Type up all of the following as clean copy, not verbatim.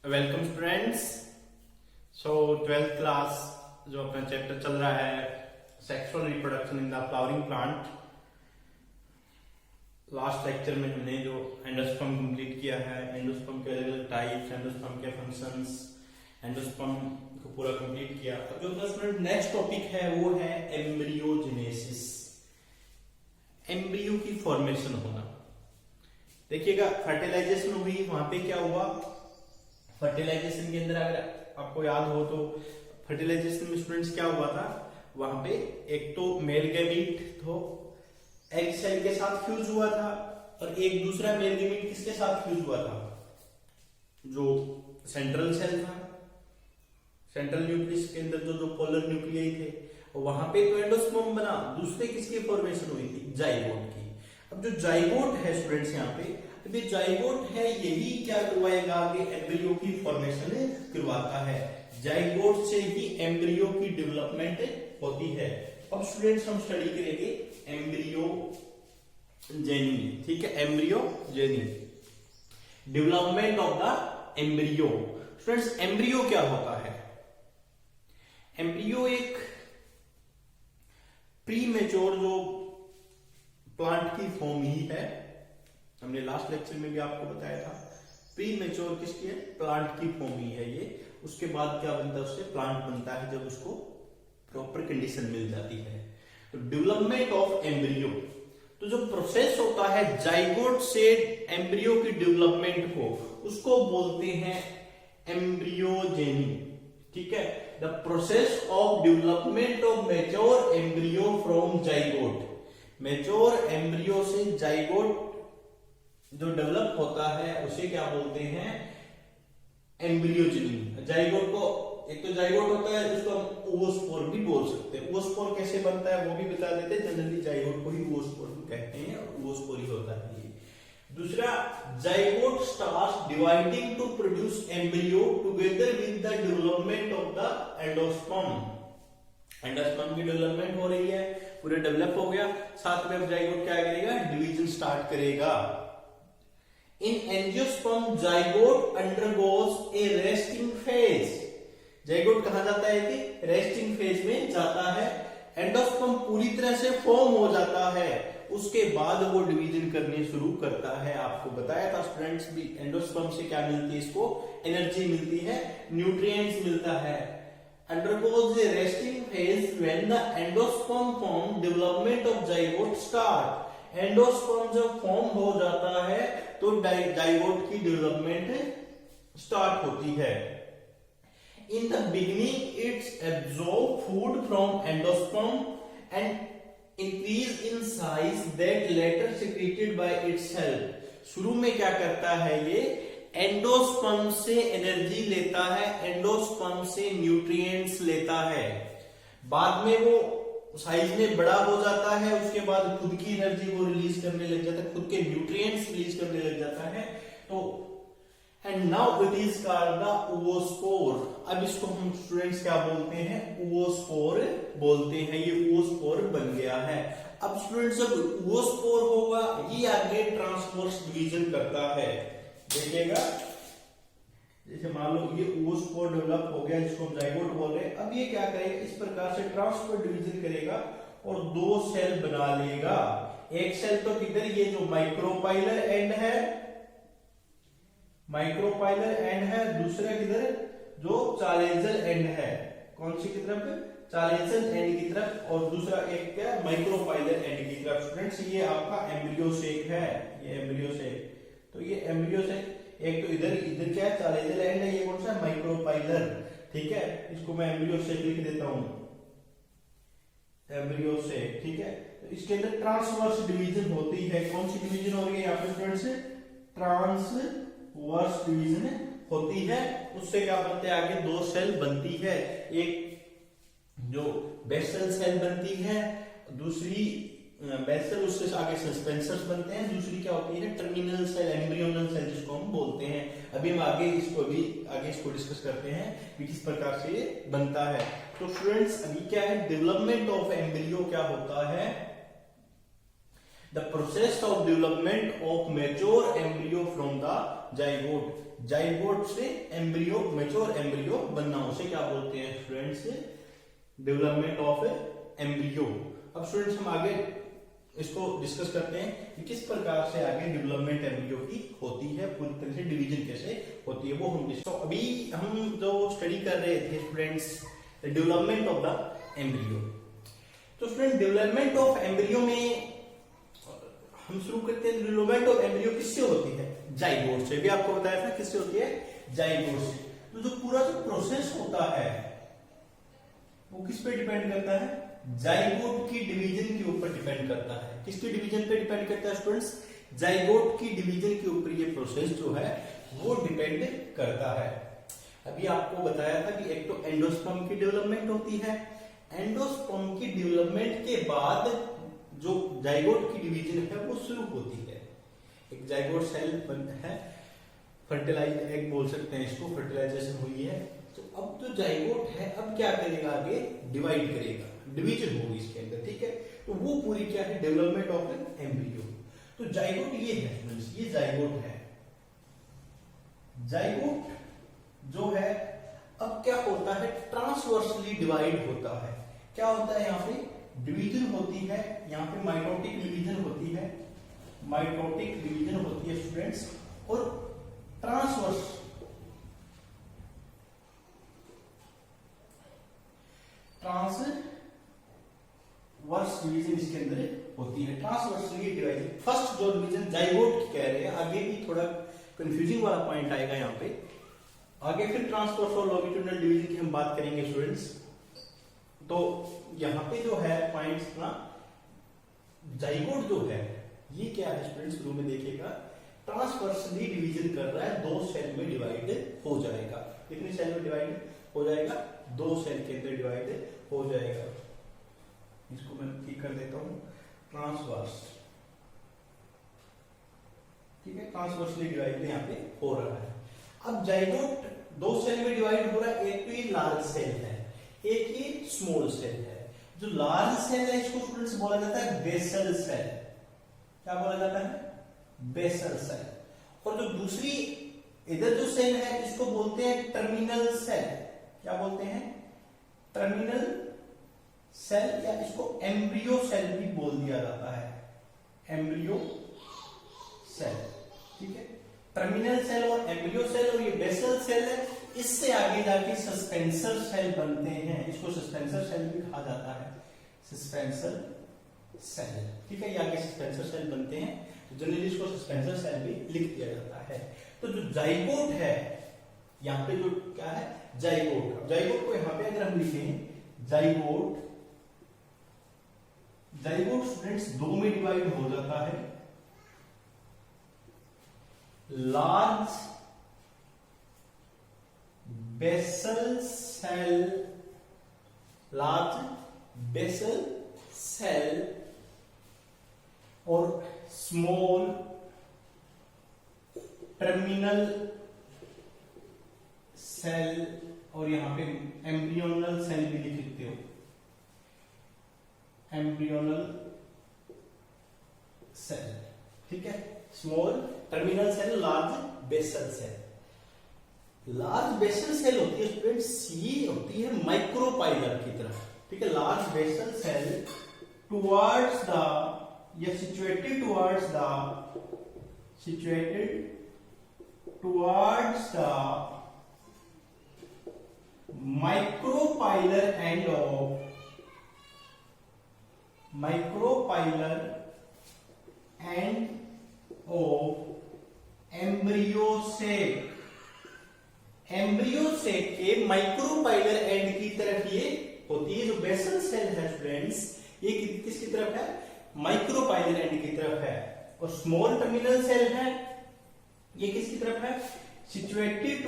Welcome students. सो 12th class जो अपना chapter चल रहा है sexual reproduction in the flowering plant. Last lecture में हमने जो एंडोस्पर्म कंप्लीट किया है, एंडोस्पर्म के अलग अलग टाइप्स, एंडोस्पर्म के फंक्शंस, एंडोस्पर्म को पूरा कंप्लीट किया। अब जो 10 मिनट नेक्स्ट टॉपिक है वो है एम्ब्रियोजेनेसिस, एम्ब्रियो की फॉर्मेशन होना। देखिएगा, फर्टिलाइजेशन हुई, वहां पे क्या हुआ, फर्टिलाइजेशन के अंदर अगर आपको याद हो तो फर्टिलाइजेशन में स्टूडेंट्स क्या हुआ था, वहां पे एक तो मेल गैमीट तो एग सेल के साथ फ्यूज हुआ था और एक दूसरा मेल गैमीट किसके साथ फ्यूज हुआ था, जो सेंट्रल सेल था, सेंट्रल न्यूक्लियस के अंदर जो पोलर न्यूक्लियाई थे, वहां पे तो एंडोस्पर्म बना। दूसरे किसकी फॉर्मेशन हुई थी, जाइगोट की। अब जो जाइगोट है स्टूडेंट्स यहाँ पे, अब ये जाइगोट है, यही क्या करवाएगा, आगे एम्ब्रियो की फॉर्मेशन करवाता है। जाइगोट से ही एम्ब्रियो की डेवलपमेंट होती है। अब स्टूडेंट्स हम स्टडी करेंगे एम्ब्रियो जेनी, ठीक है, embryo jenny, development of the embryo. Students embryo क्या होता है, एम्ब्रियो एक प्री मेच्योर जो प्लांट की फॉर्म ही है। हमने लास्ट लेक्चर में भी आपको बताया था, प्री मेच्योर किसकी है, प्लांट की फॉर्म ही है ये। उसके बाद क्या बनता है, उससे प्लांट बनता है जब उसको प्रॉपर कंडीशन मिल जाती है। तो डेवलपमेंट ऑफ एम्ब्रियो, तो जो प्रोसेस होता है जाइगोट से एम्ब्रियो की डेवलपमेंट को, उसको बोलते हैं एम्ब्रियोजेनी, ठीक है। The process of development of mature embryo from zygote, mature embryo से जाइगोट जो डेवलप होता है उसे क्या बोलते हैं, एम्ब्रियोजेनी। जाइगोट को, एक तो जाइगोट होता है जिसको हम ओवोस्पोर भी बोल सकते हैं। ओवोस्पोर कैसे बनता है वो भी बता देते हैं। जनरली जाइगोट को ही ओवोस्पोर कहते हैं और ओवोस्पोर ही होता है ये। दूसरा, zygote starts dividing to produce embryo together with the development of the endosperm. Endosperm की डेवलपमेंट हो रही है, पूरे डेवलप हो गया, साथ में अब जाइगोट क्या करेगा, डिवीजन स्टार्ट करेगा। In angiosperm, zygote undergoes a resting phase. Zygote कहा जाता है कि रेस्टिंग फेज में जाता है। एंडोस्पर्म पूरी तरह से फॉर्म हो जाता है, उसके बाद वो डिवीजन करने शुरू करता है। आपको बताया था स्टूडेंट्स भी, एंडोस्पर्म से क्या मिलती है, इसको एनर्जी मिलती है, न्यूट्रिएंट्स मिलता है। Undergoes a resting phase when the endosperm form, development of zygote start. Endosperm जब फॉर्म हो जाता है तो जाइगोट की डेवलपमेंट स्टार्ट होती है। In the beginning its absorb food from endosperm and increase in size that later secreted by itself. शुरू में क्या करता है ये, एंडोस्पर्म से एनर्जी लेता है, एंडोस्पर्म से न्यूट्रिएंट्स लेता है, बाद में वो साइज में बड़ा हो जाता है, उसके बाद खुद की एनर्जी वो रिलीज करने लग जाता है, खुद के न्यूट्रिएंट्स रिलीज करने लग जाता है। तो and now it is called the oospore. अब इसको हम स्टूडेंट्स क्या बोलते हैं, ओवोस्पोर बोलते हैं। ये ओवोस्पोर बन गया है। अब स्टूडेंट्स जब ओवोस्पोर होगा, ये आगे ट्रांसवर्स डिवीजन करता है। देखिएगा, जैसे मान लो ये ओवोस्पोर डेवलप हो गया, जिसको हम जाइगोट बोल रहे हैं। अब ये क्या करेगा, इस प्रकार से ट्रांसफर डिवीजन करेगा और दो सेल बना लेगा। एक सेल तो किधर, ये जो माइक्रोपाइलर एंड है, माइक्रोपाइलर एंड है, दूसरा किधर, जो चालेंजल एंड है, कौन सी की तरफ, चालेंजल एंड की तरफ, और दूसरा एक क्या, माइक्रोपाइलर एंड की तरफ। स्टूडेंट्स ये आपका एम्ब्रियो सेक है, ये एम्ब्रियो सेक। तो ये एम्ब्रियो सेक, एक तो इधर क्या है, चालेंजल एंड है, ये कौन सा, माइक्रोपाइलर, ठीक है। इसको मैं एम्ब्रियो सेक लिख देता हूं, एम्ब्रियो सेक, ठीक है। तो इसके अंदर ट्रांसवर्स डिवीजन होती है। कौन सी डिवीजन हो रही है यहाँ पे स्टूडेंट्स, ट्रांसवर्स डिवीजन होती है। उससे क्या बनते हैं, आगे दो सेल बनती है, एक जो बेसल सेल बनती है, दूसरी बेसल, उससे आगे सस्पेंसर्स बनते हैं, दूसरी क्या होती है, टर्मिनल सेल, एम्ब्रियोनल सेल जिसको हम बोलते हैं। अभी हम आगे इसको डिस्कस करते हैं कि किस प्रकार से ये बनता है। तो स्टूडेंट्स अभी क्या है, डेवलपमेंट ऑफ एम्ब्रियो क्या होता है, the process of development of mature embryo from the zygote, zygote से एम्ब्रियो, मैच्योर एम्ब्रियो बनना, उसे क्या बोलते हैं स्टूडेंट्स, डेवलपमेंट ऑफ एम्ब्रियो। अब स्टूडेंट्स हम आगे इसको डिस्कस करते हैं कि किस प्रकार से आगे डेवलपमेंट एम्ब्रियो की होती है, पूरी तरह से डिवीजन कैसे होती है वो हम डिस्कस। तो अभी हम जो स्टडी कर रहे थे students development of the embryo, तो स्टूडेंट डेवलपमेंट ऑफ एम्ब्रियो में हम शुरू करते हैं। डेवलपमेंट ऑफ एम्ब्रियो किससे होती है, जाइगोट से। भी आपको बताया था किससे होती है, जाइगोट से। तो जो पूरा जो प्रोसेस होता है वो किस पे डिपेंड करता है, जाइगोट की डिवीजन के ऊपर डिपेंड करता है। किसकी डिवीजन पे डिपेंड करता है स्टूडेंट्स, जाइगोट की डिवीजन के ऊपर ये प्रोसेस जो है वो डिपेंड करता है। अभी आपको बताया था कि एक तो एंडोस्पर्म की डेवलपमेंट होती है, एंडोस्पर्म की डेवलपमेंट के बाद जो जाइगोट की डिवीजन है वो शुरू होती है। एक जाइगोट सेल है, फर्टिलाइज एग बोल सकते हैं इसको, फर्टिलाइजेशन हुई है। तो अब जो जाइगोट है अब क्या करेगा, आगे डिवाइड करेगा, डिवीजन होगी इसके अंदर, ठीक है। तो वो पूरी क्या है, डेवलपमेंट ऑफ एम्ब्रियो। तो जाइगोट ये है, ये जाइगोट है। जाइगोट जो है अब क्या होता है, ट्रांसवर्सली डिवाइड होता है। क्या होता है, यहाँ पे डिवीजन होती है, यहाँ पे माइटोटिक डिवीजन होती है, माइटोटिक डिवीजन होती है स्टूडेंट्स, और ट्रांसवर्स डिवीजन इसके अंदर होती है, ट्रांसवर्सली डिवाइजन। फर्स्ट जो डिवीजन जाइगोट की कह रहे हैं, आगे भी थोड़ा कंफ्यूजिंग वाला पॉइंट आएगा यहाँ पे, आगे फिर ट्रांसवर्स और लॉन्गिट्यूडिनल डिवीजन की हम बात करेंगे स्टूडेंट्स। तो यहाँ पे जो है पॉइंट्स ना, जाइगोट जो है ये क्या है स्टूडेंट्स, शुरू में देखिएगा, ट्रांसवर्सली डिवीजन कर रहा है, दो सेल में डिवाइड हो जाएगा। कितने सेल में डिवाइड हो जाएगा, दो सेल के अंदर डिवाइड हो जाएगा। इसको मैं ठीक कर देता हूं, ट्रांसवर्स, ठीक है, ट्रांसवर्सली डिवाइड यहाँ पे हो रहा है। अब जाइगोट दो सेल में डिवाइड हो रहा है, एक तो ये लार्ज सेल है, एक ये स्मॉल सेल है। जो लार्ज सेल है इसको स्टूडेंट्स बोला जाता है बेसल सेल। क्या बोला जाता है, बेसल सेल। और जो दूसरी इधर जो सेल है इसको बोलते हैं टर्मिनल सेल। क्या बोलते हैं, टर्मिनल सेल, या इसको एम्ब्रियो सेल भी बोल दिया जाता है, एम्ब्रियो सेल, ठीक है। टर्मिनल सेल और एम्ब्रियो सेल, और ये बेसल सेल है। इससे आगे जाके सस्पेंसर सेल बनते हैं, इसको सस्पेंसर सेल भी कहा जाता है, सस्पेंसर सेल, ठीक है। ये आगे सस्पेंसर सेल बनते हैं, जनरली इसको सस्पेंसर सेल भी लिख दिया जाता है। तो जो जाइगोट है यहाँ पे, जो क्या है जाइगोट, जाइगोट को यहाँ पे अगर हम लिखें जाइगोट, जाइगोट स्टूडेंट्स दो में डिवाइड हो जाता है, large basal cell, large basal cell, और स्मॉल टर्मिनल सेल, और यहां पे एम्ब्रियोनल सेल भी लिख सकते हो, एम्ब्रियोनल सेल, ठीक है। Small terminal cell, large basal cell. Large basal cell होती है स्टूडेंट्स, ये होती है माइक्रोपाइलर की तरह, ठीक है। Large basal cell towards the, या situated towards the, situated towards the micropylar end of, micropylar end of embryo sac, embryo sac के माइक्रोपाइलर एंड की तरफ ये होती है। जो बेसल सेल है स्टूडेंट्स, ये किसकी तरफ है, माइक्रोपाइलर एंड की तरफ है। और स्मॉल टर्मिनल सेल है, ये किसकी तरफ है, situated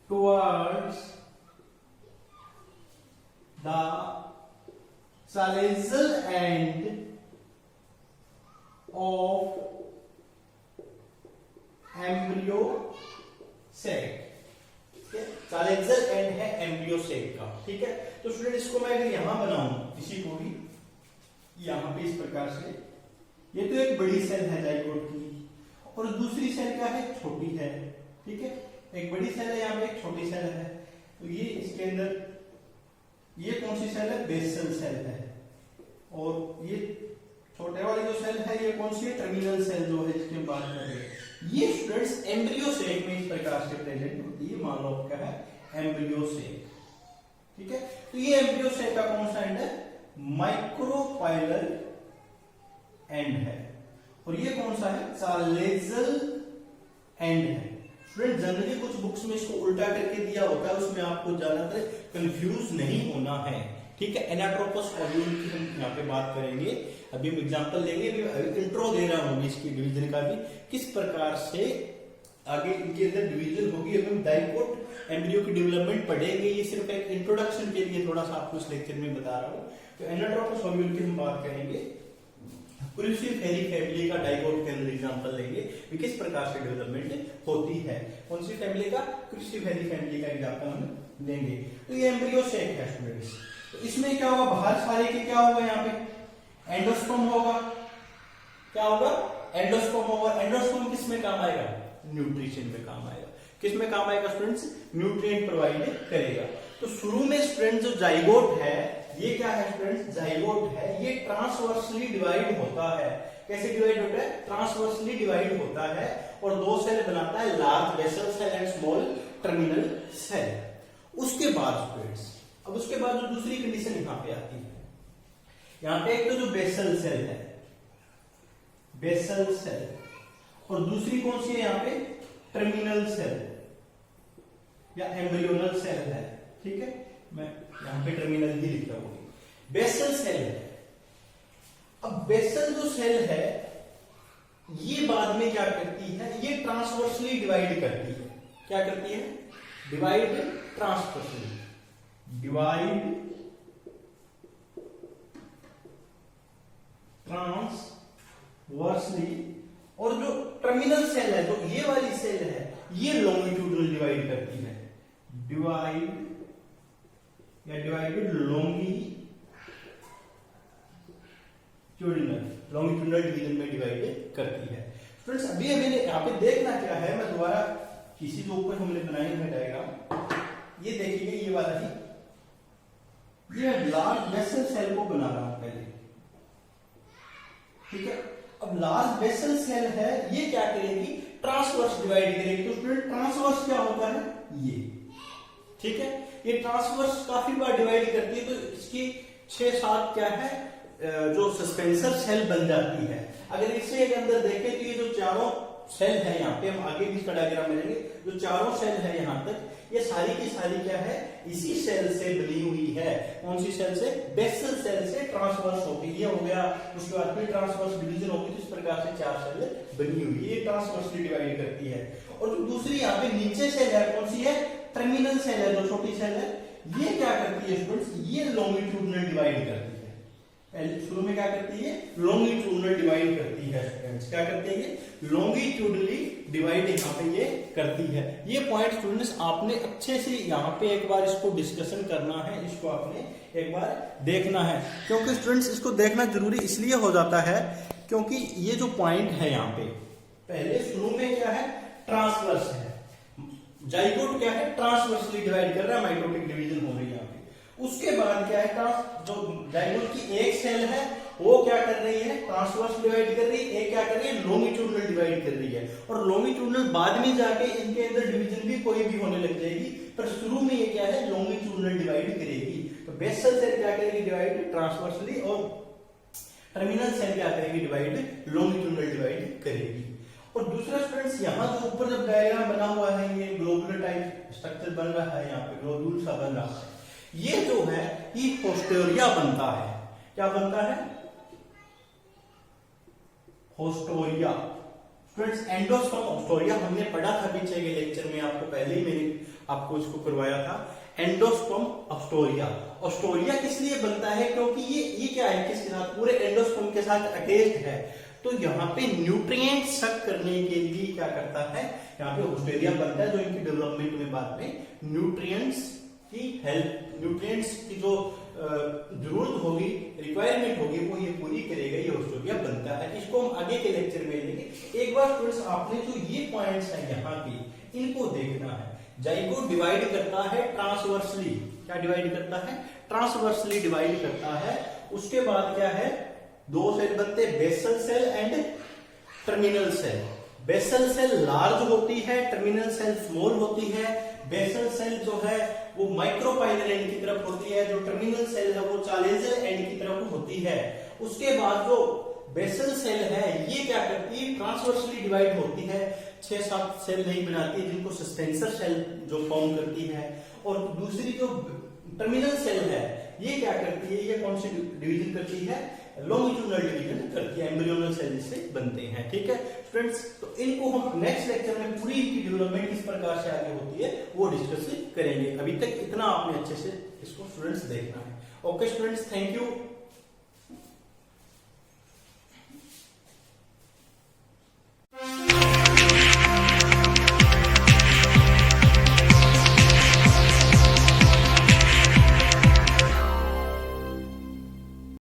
towards the salazal end of embryo sac, chalazal end है एम्ब्रियो सेक का, ठीक है। तो स्टूडेंट इसको मैं अगर यहां बनाऊं किसी को भी यहां पे इस प्रकार से, ये तो एक बड़ी सेल है जाइगोट की और दूसरी सेल क्या है, छोटी है, ठीक है। एक बड़ी सेल है, यहाँ पे एक छोटी सेल है, तो ये इसके अंदर ये कौन सी सेल है, बेसल सेल है, और ये छोटे वाली जो सेल है ये कौन सी है, टर्मिनल सेल जो है जिसकी हम बात कर रहे हैं। ये स्टूडेंट्स एम्ब्रियो सेक में इस प्रकार से प्रेजेंट होती है, मान लो आपका है एम्ब्रियो सेक, ठीक है। तो ये एम्ब्रियो सेक का कौन सा एंड है, माइक्रोपाइलर एंड है, और ये कौन सा है, चालेजल एंड है। स्टूडेंट जनरली कुछ बुक्स में इसको उल्टा करके दिया होता है, उसमें आपको ज्यादातर कंफ्यूज नहीं होना है, ठीक है। एनाट्रोपस ओव्यूल की हम यहाँ पे बात करेंगे, अभी हम एग्जांपल लेंगे, अभी इंट्रो दे रहा हूँ इसकी डिवीजन का भी, किस प्रकार से आगे इनके अंदर डिवीजन होगी। अभी हम डाइकोट एम्ब्रियो की डेवलपमेंट पढ़ेंगे, ये सिर्फ एक इंट्रोडक्शन के लिए थोड़ा सा आपको इस लेक्चर में बता रहा हूँ। तो एनाट्रोपस ओव्यूल की हम बात करेंगे, क्रूसिफेरी फैमिली का डाइकोट के अंदर एग्जांपल लेंगे कि किस प्रकार से डेवलपमेंट होती है। कौन सी फैमिली का, क्रूसिफेरी फैमिली का एग्जांपल हम लेंगे। तो ये एम्ब्रियो सेक है स्टूडेंट्स, तो इसमें क्या होगा, बाहर सारे के क्या होगा, यहाँ पे एंडोस्पर्म होगा, क्या होगा, एंडोस्पर्म होगा। एंडोस्पर्म किस में काम आएगा, न्यूट्रिशन में काम आएगा। किस में काम आएगा स्टूडेंट्स, न्यूट्रिएंट प्रोवाइड करेगा। तो शुरू में स्टूडेंट जो जाइगोट है, ये क्या है स्टूडेंट्स, जाइगोट है, ये ट्रांसवर्सली डिवाइड होता है। कैसे डिवाइड होता है, ट्रांसवर्सली डिवाइड होता है, और दो सेल बनाता है, large basal cell and small terminal cell. उसके बाद स्टूडेंट्स, अब उसके बाद जो दूसरी कंडीशन यहां पे आती है, यहां पे एक तो जो बेसल सेल है, बेसल सेल, और दूसरी कौन सी है यहाँ पे, टर्मिनल सेल या एम्ब्रियोनल सेल है, ठीक है। मैं यहां पे टर्मिनल ही लिख रहा हूं। बेसल सेल है, अब बेसल जो सेल है ये बाद में क्या करती है, ये ट्रांसवर्सली डिवाइड करती है। क्या करती है, डिवाइड ट्रांसवर्सली, डिवाइड ट्रांसवर्सली, और जो टर्मिनल सेल है, जो ये वाली सेल है, ये लॉन्गिट्यूडनल डिवाइड करती है, डिवाइड या डिवाइडेड लॉन्गिट्यूडनल डिवीजन में डिवाइड करती है। फ्रेंड्स अभी हमें यहाँ पे देखना क्या है, मैं दोबारा किसी जो ऊपर हमने बनाई है डायग्राम, ये देखिए ये वाला ही, ये लार्ज बेसल सेल को बना रहा हूं पहले, ठीक है। अब लार्ज बेसल सेल है, ये क्या करेगी, ट्रांसवर्स डिवाइड करेगी। तो स्टूडेंट ट्रांसवर्स क्या होता है, ये, ठीक है। ये ट्रांसवर्स काफी बार डिवाइड करती है, तो इसकी 6-7 क्या है, जो सस्पेंसर सेल बन जाती है। अगर इसे के अंदर देखें तो ये जो चारों सेल है, यहाँ पे हम आगे भी इसका डायग्राम मिलेंगे, जो चारों सेल है यहाँ तक, ये सारी की सारी क्या है, इसी सेल से बनी हुई है। कौन सी सेल से, बेसल सेल से ट्रांसवर्स होगी, ये हो गया। उसके बाद फिर ट्रांसवर्स डिवीजन होगी, तो इस प्रकार से 4 सेल बनी हुई है, ये ट्रांसवर्सली डिवाइड करती है। और जो दूसरी यहाँ पे नीचे सेल है, कौन सी है, टर्मिनल सेल है, जो छोटी सेल है, ये क्या करती है स्टूडेंट्स, ये लॉन्गिट्यूडनल डिवाइड करती है। शुरू में क्या करती है, लॉन्गिट्यूडनल डिवाइड करती है स्टूडेंट्स, क्या करती है, लॉन्गिट्यूडनली डिवाइड यहाँ पे ये करती है। ये पॉइंट स्टूडेंट्स आपने अच्छे से यहाँ पे एक बार इसको डिस्कशन करना है, इसको आपने एक बार देखना है, क्योंकि स्टूडेंट्स इसको देखना जरूरी इसलिए हो जाता है क्योंकि ये जो पॉइंट है यहाँ पे, पहले शुरू में क्या है, ट्रांसवर्स है, जाइगोट क्या है, ट्रांसवर्सली डिवाइड कर रहा है, माइटोटिक डिवीजन हो रही है यहाँ पे। उसके बाद क्या है, जो जाइगोट की एक सेल है वो क्या कर रही है, ट्रांसवर्स डिवाइड कर रही है, एक क्या कर रही है, लॉन्गिट्यूडनल डिवाइड कर रही है। और लॉन्गिट्यूडनल बाद में जाके इनके अंदर डिवीजन भी कोई भी होने लग जाएगी, पर शुरू में ये क्या है, लॉन्गिट्यूडनल डिवाइड करेगी। तो बेसल सेल क्या करेगी, डिवाइड ट्रांसवर्सली, और टर्मिनल सेल क्या करेगी, डिवाइड लॉन्गिट्यूडनल डिवाइड करेगी। और दूसरा स्टूडेंट्स, यहाँ जो ऊपर जब डायग्राम बना हुआ है, ये ग्लोबुलर टाइप स्ट्रक्चर बन रहा है, यहाँ पे ग्लोबुल सा बन रहा है, ये जो है ये पोस्टेरिया बनता है। क्या बनता है, पोस्टेरिया। स्टूडेंट्स एंडोस्पर्म ऑस्टोरिया हमने पढ़ा था पीछे के लेक्चर में, आपको पहले ही मैंने आपको इसको करवाया था। एंडोस्पर्म ऑस्टोरिया, ऑस्टोरिया किस लिए बनता है, क्योंकि ये क्या है, किसके साथ, पूरे एंडोस्पर्म के साथ अटैच्ड है। तो यहाँ पे न्यूट्रिएंट सक करने के लिए क्या करता है, यहाँ पे ऑस्ट्रेलिया बनता है जो इनकी डेवलपमेंट में बाद में न्यूट्रिएंट्स की हेल्प, न्यूट्रिएंट्स की जो जरूरत होगी, रिक्वायरमेंट होगी, वो ये पूरी करेगा, ये ऑस्ट्रेलिया बनता है। इसको हम आगे के लेक्चर में लेंगे। एक बार स्टूडेंट्स आपने जो ये पॉइंट्स हैं यहाँ के, इनको देखना है। जाइगोट डिवाइड करता है ट्रांसवर्सली, क्या डिवाइड करता है, ट्रांसवर्सली डिवाइड करता है। उसके बाद क्या है, दो सेल बनते हैं, basal cell and terminal cell. Basal cell large होती है, टर्मिनल सेल स्मॉल होती है। बेसल सेल जो है वो माइक्रोपाइनल एंड की तरफ होती है, जो टर्मिनल सेल है वो चालेजल एंड की तरफ होती है। उसके बाद जो बेसल सेल है ये क्या करती है, ट्रांसवर्सली डिवाइड होती है, 6-7 सेल नहीं बनाती है, जिनको सस्पेंसर सेल जो फॉर्म करती है। और दूसरी जो टर्मिनल सेल है ये क्या करती है, ये कौन सी डिवीजन करती है, लॉन्गिट्यूडनल डिवीजन करती है, एम्ब्रियोनल सेल से बनते हैं। ठीक है स्टूडेंट्स, तो इनको हम नेक्स्ट लेक्चर में पूरी इनकी डेवलपमेंट किस प्रकार से आगे होती है वो डिस्कस करेंगे। अभी तक इतना आपने अच्छे से इसको स्टूडेंट्स देखना है। Okay students, thank you.